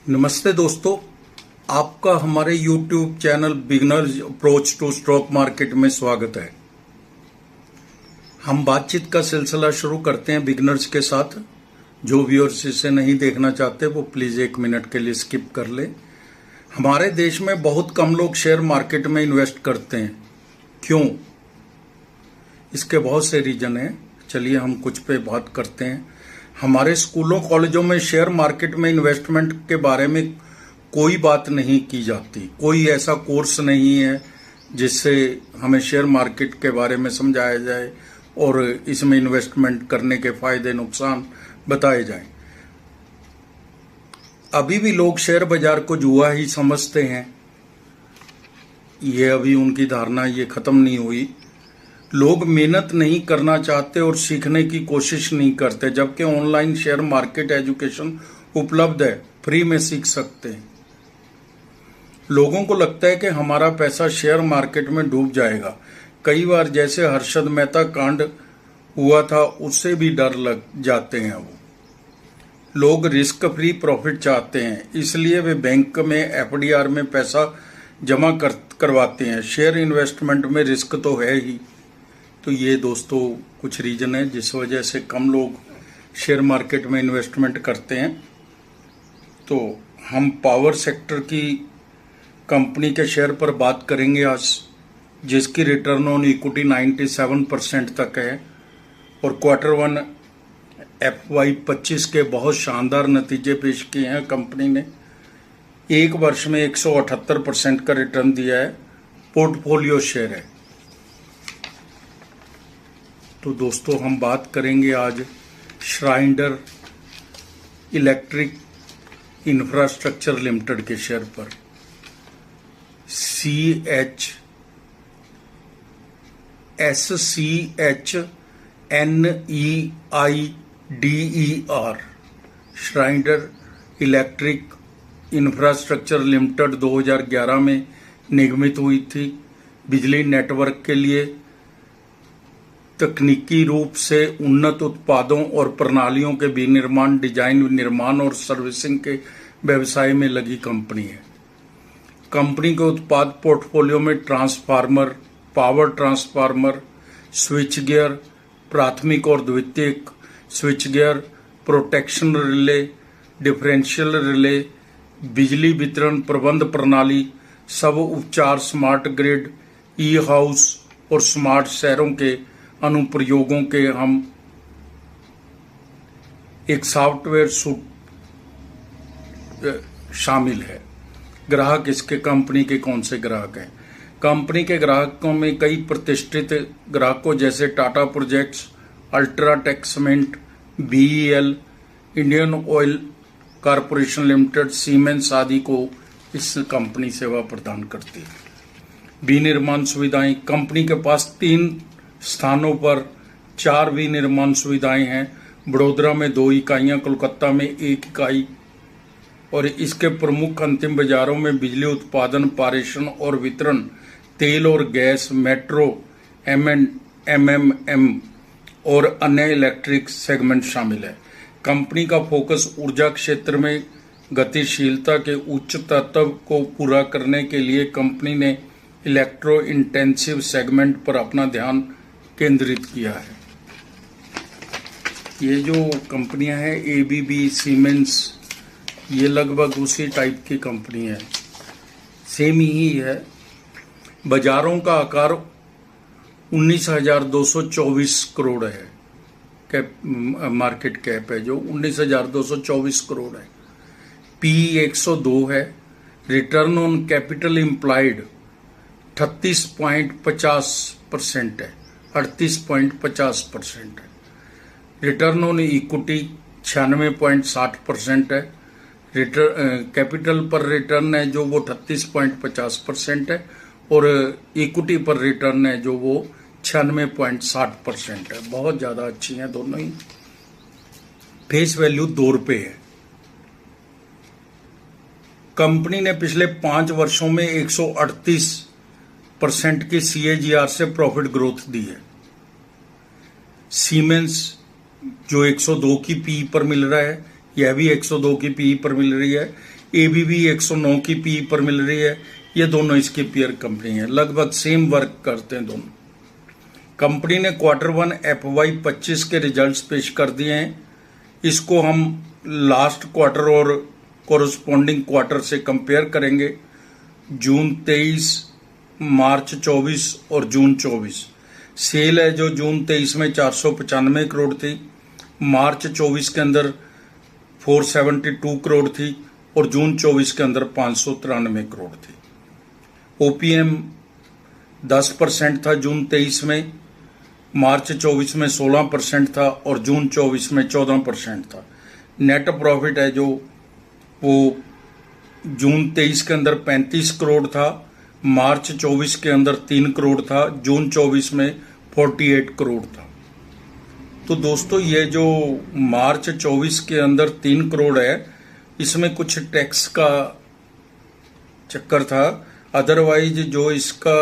नमस्ते दोस्तों, आपका हमारे YouTube channel beginners approach to stock market में स्वागत है। हम बातचीत का सिलसिला शुरू करते हैं बिगनर्स के साथ। जो व्यूअर्स इसे नहीं देखना चाहते वो प्लीज़ 1 मिनट के लिए स्किप कर लें। हमारे देश में बहुत कम लोग शेयर मार्केट में इन्वेस्ट करते हैं। क्यों? इसके बहुत से रीजन हैं। चलिए हम कुछ पे बात करते हैं। हमारे स्कूलों कॉलेजों में शेयर मार्केट में इन्वेस्टमेंट के बारे में कोई बात नहीं की जाती। कोई ऐसा कोर्स नहीं है जिससे हमें शेयर मार्केट के बारे में समझाया जाए और इसमें इन्वेस्टमेंट करने के फायदे नुकसान बताए जाएं। अभी भी लोग शेयर बाजार को जुआ ही समझते हैं। ये अभी उनकी धारणा ये खत्म नहीं हुई। लोग मेहनत नहीं करना चाहते और सीखने की कोशिश नहीं करते, जबकि ऑनलाइन शेयर मार्केट एजुकेशन उपलब्ध है, फ्री में सीख सकते हैं। लोगों को लगता है कि हमारा पैसा शेयर मार्केट में डूब जाएगा। कई बार जैसे हर्षद मेहता कांड हुआ था उससे भी डर लग जाते हैं। वो लोग रिस्क फ्री प्रॉफिट चाहते हैं, इसलिए वे बैंक में एफडीआर में पैसा जमा करवाते हैं। शेयर इन्वेस्टमेंट में रिस्क तो है ही। तो ये दोस्तों कुछ रीजन है जिस वजह से कम लोग शेयर मार्केट में इन्वेस्टमेंट करते हैं। तो हम पावर सेक्टर की कंपनी के शेयर पर बात करेंगे आज, जिसकी रिटर्न ऑन इक्विटी 97% तक है और Q1 FY25 के बहुत शानदार नतीजे पेश किए हैं। कंपनी ने एक वर्ष में 178% का रिटर्न दिया है। पोर्टफोलियो शेयर है। तो दोस्तों हम बात करेंगे आज श्राइनडर इलेक्ट्रिक इंफ्रास्ट्रक्चर लिमिटेड के शेयर पर। SCHNEIDER श्राइनडर इलेक्ट्रिक इंफ्रास्ट्रक्चर लिमिटेड 2011 में निगमित हुई थी। बिजली नेटवर्क के लिए तकनीकी रूप से उन्नत उत्पादों और प्रणालियों के विनिर्माण, डिजाइन, निर्माण और सर्विसिंग के व्यवसाय में लगी कंपनी है। कंपनी के उत्पाद पोर्टफोलियो में transformer, power transformer, switch gear, प्राथमिक और द्वितीयक switch gear, protection relay, differential relay, बिजली वितरण प्रबंध प्रणाली, सब उपचार, स्मार्ट ग्रिड, ई हाउस और स्मार्ट शहरों के अनुप्रयोगों के हम एक सॉफ्टवेयर सूट शामिल है। ग्राहक इसके कंपनी के कौन से ग्राहक हैं? कंपनी के ग्राहकों में कई प्रतिष्ठित ग्राहकों जैसे Tata projects, UltraTech cement, BEL, Indian oil corporation limited, siemens आदि को इस कंपनी सेवा प्रदान करती है। विनिर्माण सुविधाएं। कंपनी के पास 3 स्थानों पर 4 विनिर्माण सुविधाएं हैं। बड़ोदरा में 2 इकाइयां, कोलकाता में 1 इकाई और इसके प्रमुख अंतिम बाजारों में बिजली उत्पादन, पारेषण और वितरण, तेल और गैस, मेट्रो, MMM और अन्य इलेक्ट्रिक सेगमेंट शामिल है। कंपनी का फोकस ऊर्जा क्षेत्र में गतिशीलता के उच्च तत्व को पूरा करने के लिए कंपनी ने इलेक्ट्रो इंटेंसिव सेगमेंट पर अपना ध्यान केंद्रित किया है। ये जो कंपनियां हैं ABB, सीमेंस, ये लगभग उसी टाइप की कंपनी है, सेम ही है। बाजारों का आकार 19,224 करोड़ है। मार्केट कैप है जो 19,224 करोड़ है। PE 102 है। रिटर्न ऑन कैपिटल एम्प्लॉयड 38.50% है, 38.50% है। रिटर्न ऑन इक्विटी 96.60% है। कैपिटल पर रिटर्न है जो वो 38.50% है और इक्विटी पर रिटर्न है जो वो 96.60% है। बहुत ज़्यादा अच्छी हैं दोनों ही। फेस वैल्यू 2 रुपये है। कंपनी ने पिछले 5 वर्षों में 138% की CAGR से प्रॉफिट ग्रोथ दी है। सीमेंस जो 102 की PE पर मिल रहा है, यह भी 102 की PE पर मिल रही है। ABB 109 की पी पर मिल रही है। ये दोनों इसकी पीयर कंपनी है, लगभग सेम वर्क करते हैं दोनों। कंपनी ने Q1 FY 25 के रिजल्ट्स पेश कर दिए हैं। इसको हम लास्ट क्वार्टर और कोरस्पॉन्डिंग क्वार्टर से कंपेयर करेंगे। जून 23, मार्च 24 और जून 24। सेल है जो जून 23 में 495 करोड़ थी, मार्च 24 के अंदर 472 करोड़ थी और जून 24 के अंदर 593 करोड़ थी। OPM 10% था जून 23 में, मार्च 24 में 16% था और जून 24 में 14% था। नेट प्रॉफिट है जो वो जून 23 के अंदर 35 करोड़ था, मार्च 24 के अंदर 3 करोड़ था, जून 24 में 48 करोड़ था। तो दोस्तों ये जो मार्च 24 के अंदर 3 करोड़ है, इसमें कुछ टैक्स का चक्कर था। अदरवाइज जो इसका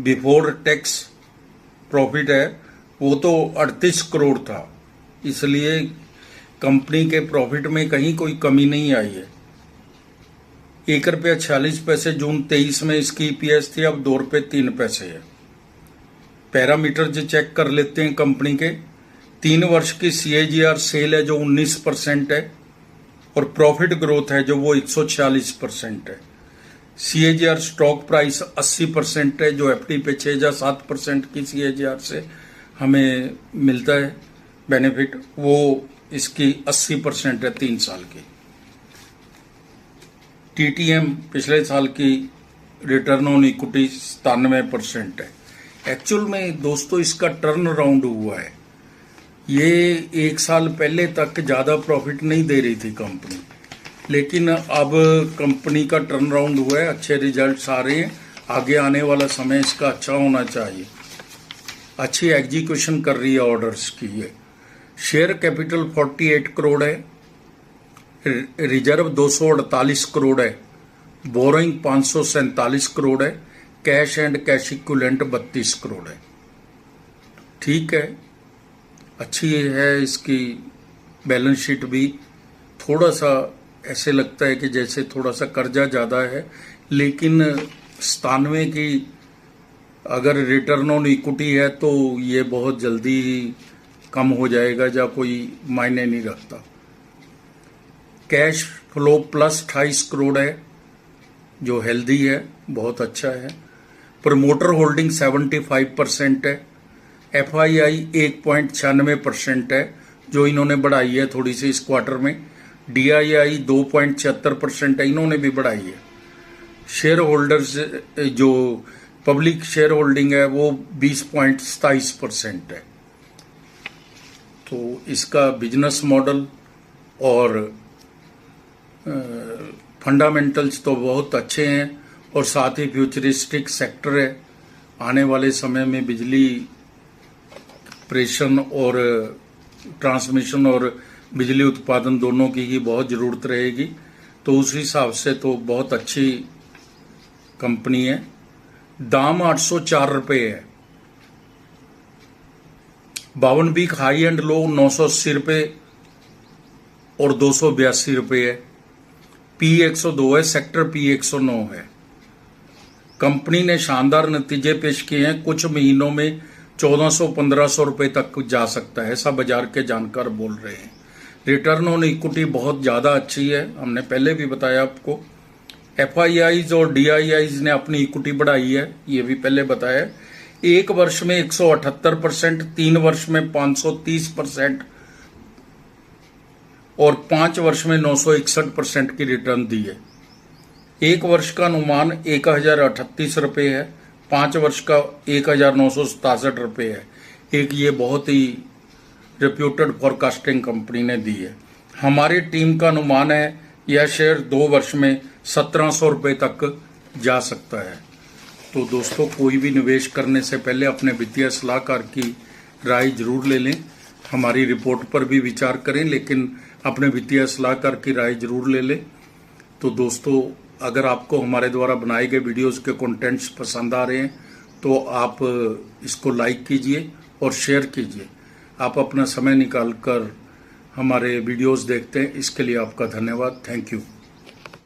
बिफोर टैक्स प्रॉफिट है वो तो 38 करोड़ था। इसलिए कंपनी के प्रॉफिट में कहीं कोई कमी नहीं आई है। ₹1.46 जून 23 में इसकी EPS थी, अब ₹2.03 है। पैरामीटर जो चेक कर लेते हैं कंपनी के, 3 वर्ष की CAGR सेल है जो 19% है और प्रॉफिट ग्रोथ है जो वो 146% है। CAGR स्टॉक प्राइस 80% है, जो FD पे 6 या 7% की CAGR से हमें मिलता है बेनिफिट, वो इसकी 80% है 3 साल की। TTM पिछले साल की रिटर्न ऑन इक्विटी 97% है। एक्चुअल में दोस्तों इसका टर्न अराउंड हुआ है। ये 1 साल पहले तक ज़्यादा प्रॉफिट नहीं दे रही थी कंपनी, लेकिन अब कंपनी का टर्न अराउंड हुआ है, अच्छे रिजल्ट्स आ रहे हैं। आगे आने वाला समय इसका अच्छा होना चाहिए। अच्छी एग्जीक्यूशन कर रही है ऑर्डर्स की। ये शेयर कैपिटल 48 करोड़ है, रिजर्व 248 करोड़ है, बोरोइंग 547 करोड़ है, cash and cash equivalent 32 crore है। ठीक है, अच्छी है इसकी बैलेंस शीट भी। थोड़ा सा ऐसे लगता है कि जैसे थोड़ा सा कर्जा ज़्यादा है, लेकिन 97 की अगर रिटर्न ऑन इक्विटी है तो ये बहुत जल्दी कम हो जाएगा, या कोई मायने नहीं रखता। कैश फ्लो प्लस 28 करोड़ है जो हेल्दी है, बहुत अच्छा है। प्रमोटर होल्डिंग 75% है। FII 1.96% है जो इन्होंने बढ़ाई है थोड़ी सी इस क्वार्टर में। DII 2.76% है, इन्होंने भी बढ़ाई है। शेयर होल्डर्स जो पब्लिक शेयर होल्डिंग है वो 20.27% है। तो इसका बिजनेस मॉडल और फंडामेंटल्स तो बहुत अच्छे हैं और साथ ही फ्यूचरिस्टिक सेक्टर है। आने वाले समय में बिजली प्रेषण और ट्रांसमिशन और बिजली उत्पादन दोनों की ही बहुत ज़रूरत रहेगी, तो उस हिसाब से तो बहुत अच्छी कंपनी है। दाम 804 रुपये है। 52 वीक हाई एंड लो 980 रुपये और 282 रुपये है। P102 है, सेक्टर P109 है। कंपनी ने शानदार नतीजे पेश किए हैं। कुछ महीनों में 1400-1500 रुपये तक जा सकता है, ऐसा बाजार के जानकार बोल रहे हैं। रिटर्न ऑन इक्विटी बहुत ज़्यादा अच्छी है, हमने पहले भी बताया आपको। FIIs और DIIs ने अपनी इक्विटी बढ़ाई है, ये भी पहले बताया। 1 वर्ष में 178%, 3 वर्ष में 530% और 5 वर्ष में 961% की रिटर्न दी है। 1 वर्ष का अनुमान 1038 रुपये है, 5 वर्ष का 1967 रुपये है। एक ये बहुत ही रेप्यूटेड फॉरकास्टिंग कंपनी ने दी है। हमारी टीम का अनुमान है यह शेयर 2 वर्ष में 1700 रुपये तक जा सकता है। तो दोस्तों, कोई भी निवेश करने से पहले अपने वित्तीय सलाहकार की राय जरूर ले लें। हमारी रिपोर्ट पर भी विचार करें, लेकिन अपने वित्तीय सलाहकार की राय जरूर ले लें। तो दोस्तों, अगर आपको हमारे द्वारा बनाए गए वीडियोस के कंटेंट्स पसंद आ रहे हैं तो आप इसको लाइक कीजिए और शेयर कीजिए। आप अपना समय निकालकर हमारे वीडियोस देखते हैं। इसके लिए आपका धन्यवाद। Thank you.